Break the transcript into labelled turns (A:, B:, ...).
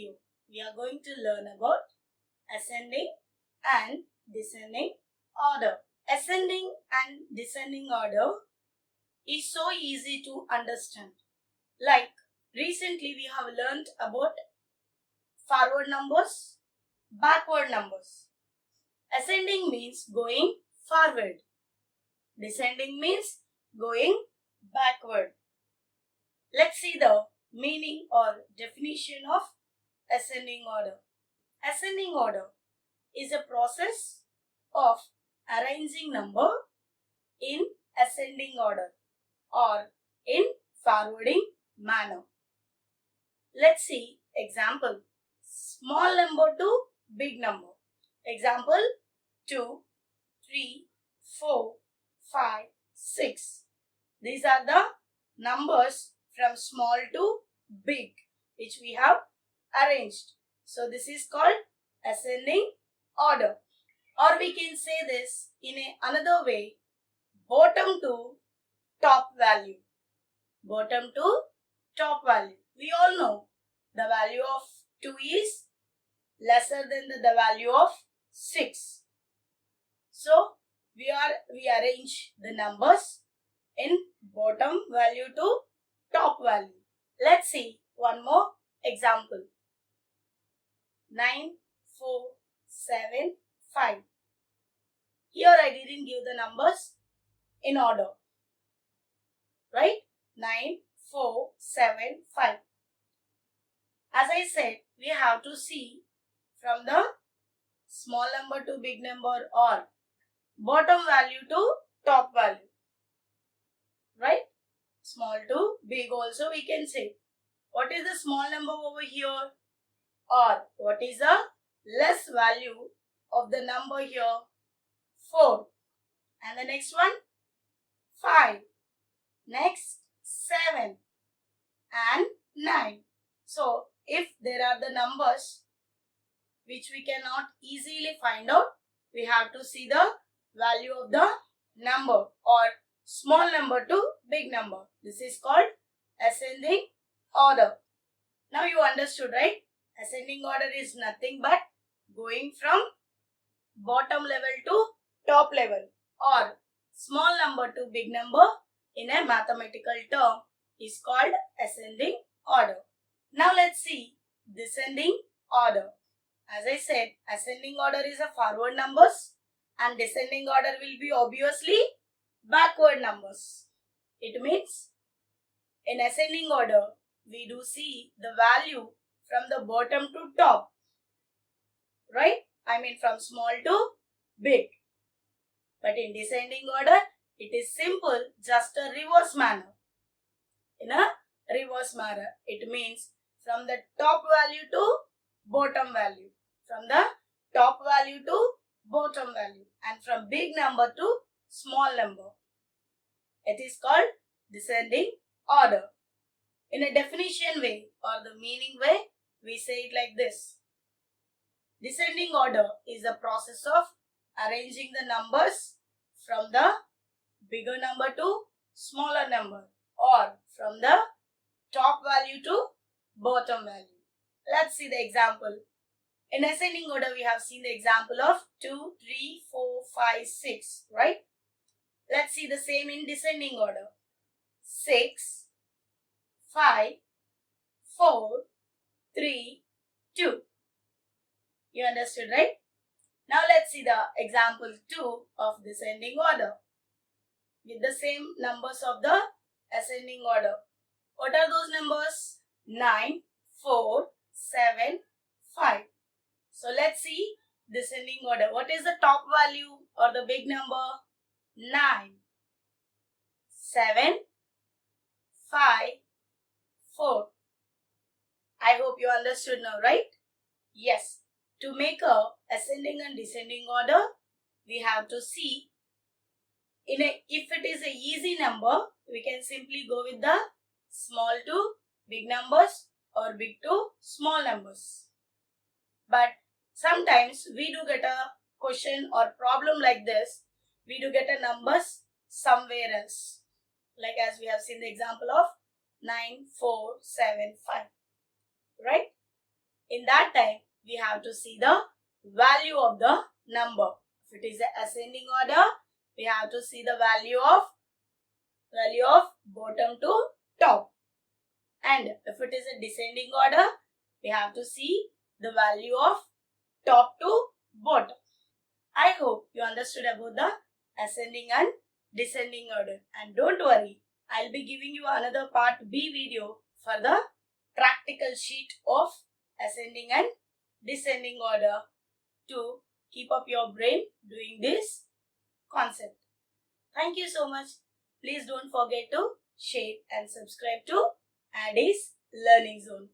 A: video, we are going to learn about ascending and descending order. Ascending and descending order is so easy to understand. Like recently we have learned about forward numbers, backward numbers. Ascending means going forward. Descending means going backward. Let's see the meaning or definition of ascending order. Ascending order is a process of arranging number in ascending order or in forwarding manner. Let's see example. Small number to big number. Example 2, 3, 4, 5, 6. These are the numbers from small to big which we have arranged. So this is called ascending order. Or we can say this in another way, bottom to top value. Bottom to top value. We all know the value of 2 is lesser than the value of 6. So we arrange the numbers in bottom value to top value. Let's see one more example. 9, 4, 7, 5. Here I didn't give the numbers in order. Right? 9, 4, 7, 5. As I said, we have to see from the small number to big number or bottom value to top value. Right? Small to big also we can say. What is the small number over here? Or what is the less value of the number here? 4. And the next one? 5. Next 7 and 9. So if there are the numbers which we cannot easily find out, we have to see the value of the number or small number to big number. This is called ascending order. Now you understood, right? Ascending order is nothing but going from bottom level to top level or small number to big number in a mathematical term is called ascending order. Now let's see descending order. As I said, ascending order is a forward numbers and descending order will be obviously backward numbers. It means in ascending order, we do see the value from the bottom to top. Right? I mean from small to big. But in descending order, it is simple, just a reverse manner. In a reverse manner, it means from the top value to bottom value. From the top value to bottom value. And from big number to small number. It is called descending order. In a definition way or the meaning way, we say it like this. Descending order is the process of arranging the numbers from the bigger number to smaller number or from the top value to bottom value. Let's see the example. In ascending order, we have seen the example of 2, 3, 4, 5, 6, right? Let's see the same in descending order. 6, 5, 4, 3, 2. You understood, right? Now let's see the example 2 of descending order with the same numbers of the ascending order. What are those numbers? 9, 4, 7, 5. So let's see descending order. What is the top value or the big number? 9, 7, 5, 4. I hope you understood now, right? Yes. To make a ascending and descending order, we have to see if it is a easy number, we can simply go with the small to big numbers or big to small numbers. But sometimes we do get a question or problem like this. We do get a numbers somewhere else. Like as we have seen the example of 9, 4, 7, 5. Right? In that time, we have to see the value of the number. If it is an ascending order, we have to see the value of bottom to top. And if it is a descending order, we have to see the value of top to bottom. I hope you understood about the ascending and descending order. And don't worry, I'll be giving you another part B video for the practical sheet of ascending and descending order to keep up your brain doing this concept. Thank you so much. Please don't forget to share and subscribe to Addy's Learning Zone.